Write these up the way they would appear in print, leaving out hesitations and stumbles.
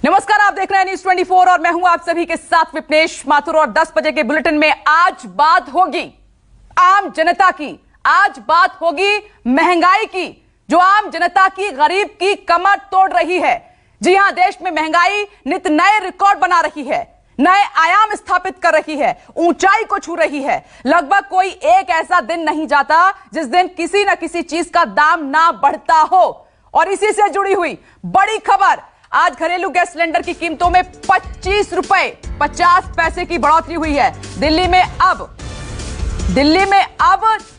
नमस्कार, आप देख रहे हैं न्यूज 24 और मैं हूं आप सभी के साथ विपनेश माथुर। और 10 बजे के बुलेटिन में आज बात होगी आम जनता की, आज बात होगी महंगाई की, जो आम जनता की, गरीब की कमर तोड़ रही है। जी हां, देश में महंगाई नित नए रिकॉर्ड बना रही है, नए आयाम स्थापित कर रही है, ऊंचाई को छू रही है। लगभग कोई एक ऐसा दिन नहीं जाता जिस दिन किसी न किसी चीज का दाम ना बढ़ता हो। और इसी से जुड़ी हुई बड़ी खबर, आज घरेलू गैस सिलेंडर की कीमतों में 25 रुपए 50 पैसे की बढ़ोतरी हुई है। दिल्ली में अब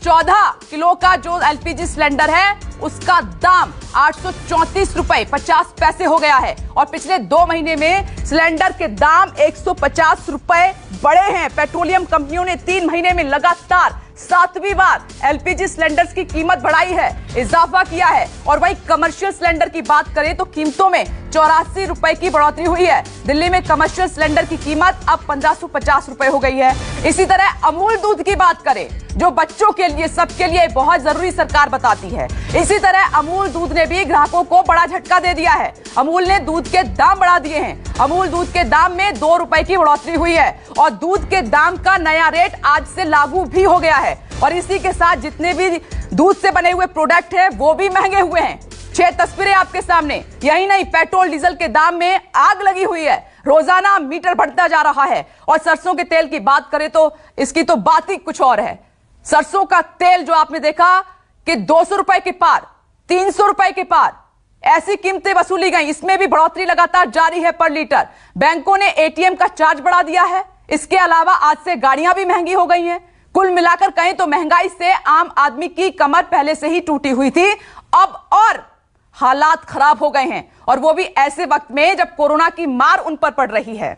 14 किलो का जो एलपीजी सिलेंडर है उसका दाम 834 रुपए 50 पैसे हो गया है। और पिछले 2 महीने में सिलेंडर के दाम 150 रुपए बढ़े हैं। पेट्रोलियम कंपनियों ने 3 महीने में लगातार 7वीं बार एलपीजी सिलेंडर्स की कीमत बढ़ाई है, इजाफा किया है। और वही कमर्शियल सिलेंडर की बात करें तो कीमतों में 84 रुपए की बढ़ोतरी हुई है। दिल्ली में कमर्शियल सिलेंडर की कीमत अब 1550 रुपए हो गई है। इसी तरह अमूल दूध की बात करें, जो बच्चों के लिए, सबके लिए बहुत जरूरी सरकार बताती है, इसी तरह अमूल दूध ने भी ग्राहकों को बड़ा झटका दे दिया है। अमूल ने दूध के दाम बढ़ा दिए हैं। अमूल दूध के दाम में 2 रुपए की बढ़ोतरी हुई है और दूध के दाम का नया रेट आज से लागू भी हो गया है। और इसी के साथ जितने भी दूध से बने हुए प्रोडक्ट हैं वो भी महंगे हुए हैं। 6 तस्वीरें आपके सामने। यही नहीं, पेट्रोल डीजल के दाम में आग लगी हुई है, रोजाना मीटर बढ़ता जा रहा है। और सरसों के तेल की बात करें तो इसकी तो बात ही कुछ और है। सरसों का तेल जो आपने देखा कि 200 रुपए के पार, 300 रुपए के पार ऐसी कीमतें वसूली गई। इसमें भी बढ़ोतरी लगातार जारी है पर लीटर। बैंकों ने एटीएम का चार्ज बढ़ा दिया है। इसके अलावा आज से गाड़ियां भी महंगी हो गई हैं। कुल मिलाकर कहें तो महंगाई से आम आदमी की कमर पहले से ही टूटी हुई थी, अब और हालात खराब हो गए हैं। और वो भी ऐसे वक्त में जब कोरोना की मार उन पर पड़ रही है।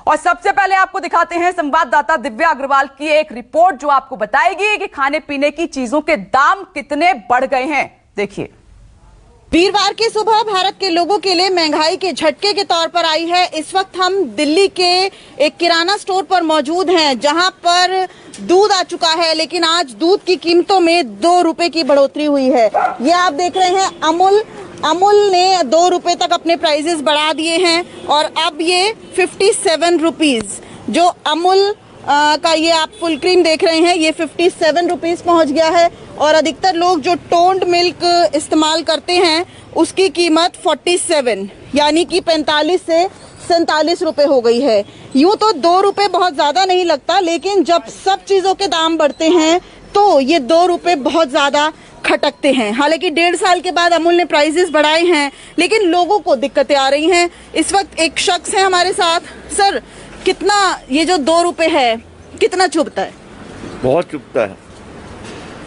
और सबसे पहले आपको दिखाते हैं संवाददाता दिव्या अग्रवाल की एक रिपोर्ट, जो आपको बताएगी कि खाने पीने की चीजों के दाम कितने बढ़ गए हैं। देखिए, वीरवार की सुबह भारत के लोगों के लिए महंगाई के झटके के तौर पर आई है। इस वक्त हम दिल्ली के एक किराना स्टोर पर मौजूद हैं, जहां पर दूध आ चुका है, लेकिन आज दूध की कीमतों में 2 रुपए की बढ़ोतरी हुई है। ये आप देख रहे हैं, अमूल ने 2 रुपए तक अपने प्राइसेस बढ़ा दिए हैं और अब ये 57 रुपीज, जो अमूल का ये आप फुल क्रीम देख रहे हैं, ये 57 रुपीज पहुंच गया है। और अधिकतर लोग जो टोन्ड मिल्क इस्तेमाल करते हैं उसकी कीमत 47 यानी कि 45 से 47 रुपए हो गई है। यूं तो 2 रुपए बहुत ज्यादा नहीं लगता, लेकिन जब सब चीजों के दाम बढ़ते हैं तो ये 2 रुपए बहुत ज्यादा खटकते हैं। हालांकि 1.5 साल के बाद अमूल ने प्राइसेस बढ़ाए हैं, लेकिन लोगों को दिक्कतें आ रही हैं। इस वक्त एक शख्स है हमारे साथ। सर, कितना ये जो 2 रुपए है कितना चुभता है? बहुत चुभता है।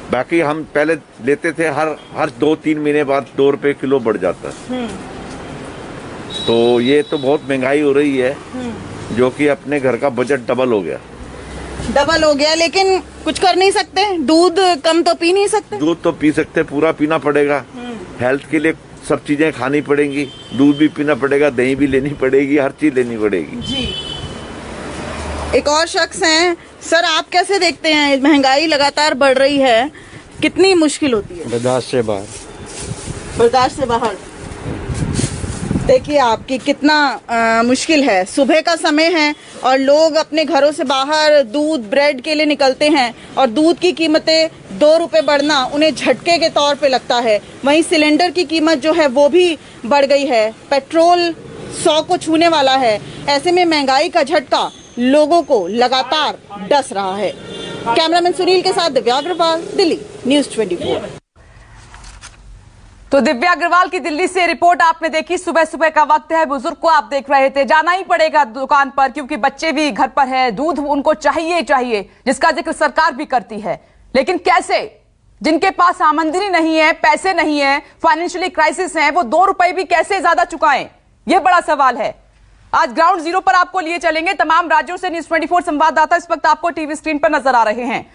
बाकी हम पहले लेते थे, हर 2-3 महीने बाद 2 रुपए किलो बढ़ जाता है। तो ये तो बहुत महंगाई हो रही है, जो कि अपने घर का बजट डबल हो गया। लेकिन कुछ कर नहीं सकते, दूध कम तो पी नहीं सकते। दूध तो पी सकते, पूरा पीना पड़ेगा। हेल्थ के लिए सब चीजें खानी पड़ेंगी, दूध भी पीना पड़ेगा, दही भी लेनी पड़ेगी, हर चीज लेनी पड़ेगी जी। एक और शख्स हैं। सर, आप कैसे देखते हैं, महंगाई लगातार बढ़ रही है, कितनी मुश्किल होती है? बर्दाश्त से बाहर। देखिए आपकी कितना मुश्किल है। सुबह का समय है और लोग अपने घरों से बाहर दूध, ब्रेड के लिए निकलते हैं और दूध की कीमतें 2 रुपए बढ़ना उन्हें झटके के तौर पे लगता है। वहीं सिलेंडर की कीमत जो है वो भी बढ़ गई है। पेट्रोल 100 को छूने वाला है। ऐसे में महंगाई का झटका लोगों को लगातार डस रहा है। कैमरामैन सुनील के साथ दिव्या अग्रवाल, दिल्ली न्यूज 24। तो दिव्या अग्रवाल की दिल्ली से रिपोर्ट आपने देखी। सुबह सुबह का वक्त है, बुजुर्ग को आप देख रहे थे, जाना ही पड़ेगा दुकान पर क्योंकि बच्चे भी घर पर है, दूध उनको चाहिए, जिसका जिक्र सरकार भी करती है। लेकिन कैसे, जिनके पास आमदनी नहीं है, पैसे नहीं है, फाइनेंशियली क्राइसिस है, वो 2 रुपए भी कैसे ज्यादा चुकाएं, ये बड़ा सवाल है। आज ग्राउंड जीरो पर आपको लिए चलेंगे। तमाम राज्यों से न्यूज 24 संवाददाता इस वक्त आपको टीवी स्क्रीन पर नजर आ रहे हैं।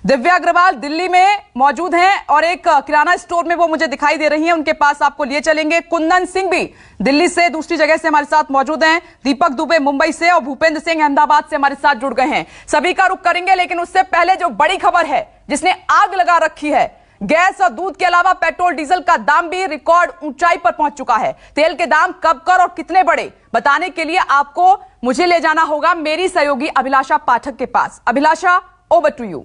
दिव्या अग्रवाल दिल्ली में मौजूद हैं और एक किराना स्टोर में वो मुझे दिखाई दे रही हैं, उनके पास आपको लिए चलेंगे। कुंदन सिंह भी दिल्ली से दूसरी जगह से हमारे साथ मौजूद हैं। दीपक दुबे मुंबई से और भूपेंद्र सिंह अहमदाबाद से हमारे साथ जुड़ गए हैं। सभी का रुख करेंगे, लेकिन उससे पहले जो बड़ी खबर है जिसने आग लगा रखी है गैस और दूध के अलावा पेट्रोल डीजल का दाम भी रिकॉर्ड ऊंचाई पर पहुंच चुका है। तेल के दाम कब कर और कितने बढ़े, बताने के लिए आपको मुझे ले जाना होगा मेरी सहयोगी अभिलाषा पाठक के पास। अभिलाषा, ओवर टू यू।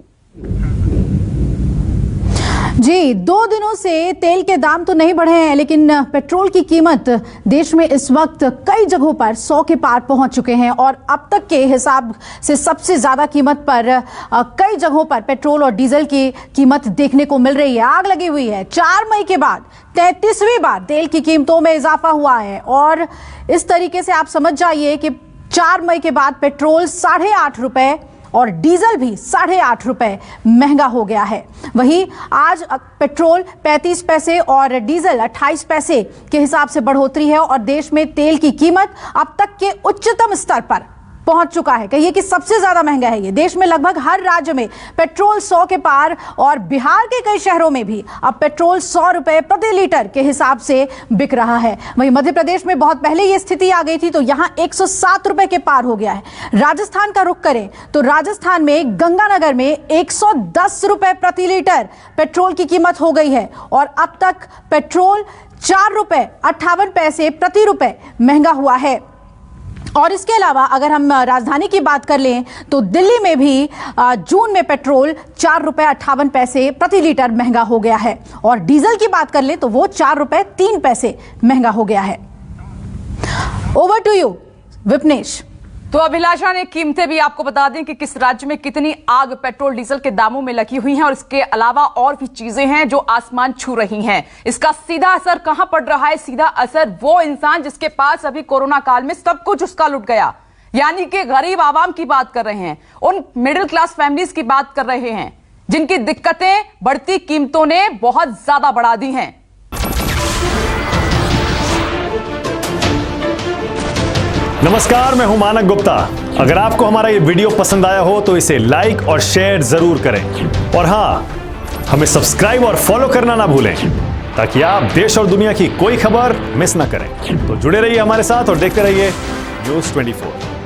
जी, 2 दिनों से तेल के दाम तो नहीं बढ़े हैं, लेकिन पेट्रोल की कीमत देश में इस वक्त कई जगहों पर 100 के पार पहुंच चुके हैं और अब तक के हिसाब से सबसे ज्यादा कीमत पर कई जगहों पर पेट्रोल और डीजल की कीमत देखने को मिल रही है। आग लगी हुई है। 4 मई के बाद 33वीं बार तेल की कीमतों में इजाफा हुआ है और इस तरीके से आप समझ जाइए कि 4 मई के बाद पेट्रोल 8.5 रुपए और डीजल भी 8.5 रुपए महंगा हो गया है। वहीं आज पेट्रोल 35 पैसे और डीजल 28 पैसे के हिसाब से बढ़ोतरी है और देश में तेल की कीमत अब तक के उच्चतम स्तर पर पहुंच चुका है। कहिए कि सबसे ज्यादा महंगा है ये। देश में लगभग हर राज्य में पेट्रोल 100 के पार और बिहार के कई शहरों में भी अब पेट्रोल 100 रुपए प्रति लीटर के हिसाब से बिक रहा है। वहीं मध्य प्रदेश में बहुत पहले ये स्थिति आ गई थी, तो यहां 107 रुपए के पार हो गया है। राजस्थान का रुख करें तो राजस्थान में गंगानगर में 110 रुपए प्रति लीटर पेट्रोल की कीमत हो गई है और अब तक पेट्रोल 4 रुपए 58 पैसे प्रति रुपए महंगा हुआ है। और इसके अलावा अगर हम राजधानी की बात कर लें तो दिल्ली में भी जून में पेट्रोल 4 रुपए 58 पैसे प्रति लीटर महंगा हो गया है और डीजल की बात कर लें तो वो 4 रुपए 3 पैसे महंगा हो गया है। Over to you Vipnesh. तो अभिलाषा ने कीमतें भी आपको बता दें कि किस राज्य में कितनी आग पेट्रोल डीजल के दामों में लगी हुई है और इसके अलावा और भी चीजें हैं जो आसमान छू रही हैं। इसका सीधा असर कहां पड़ रहा है? सीधा असर वो इंसान जिसके पास अभी कोरोना काल में सब कुछ उसका लुट गया, यानी कि गरीब आवाम की बात कर रहे हैं, उन मिडिल क्लास फैमिलीज की बात कर रहे हैं जिनकी दिक्कतें बढ़ती कीमतों ने बहुत ज्यादा बढ़ा दी हैं। नमस्कार, मैं हूं मानक गुप्ता। अगर आपको हमारा ये वीडियो पसंद आया हो तो इसे लाइक और शेयर जरूर करें और हां, हमें सब्सक्राइब और फॉलो करना ना भूलें ताकि आप देश और दुनिया की कोई खबर मिस ना करें। तो जुड़े रहिए हमारे साथ और देखते रहिए न्यूज़ 24।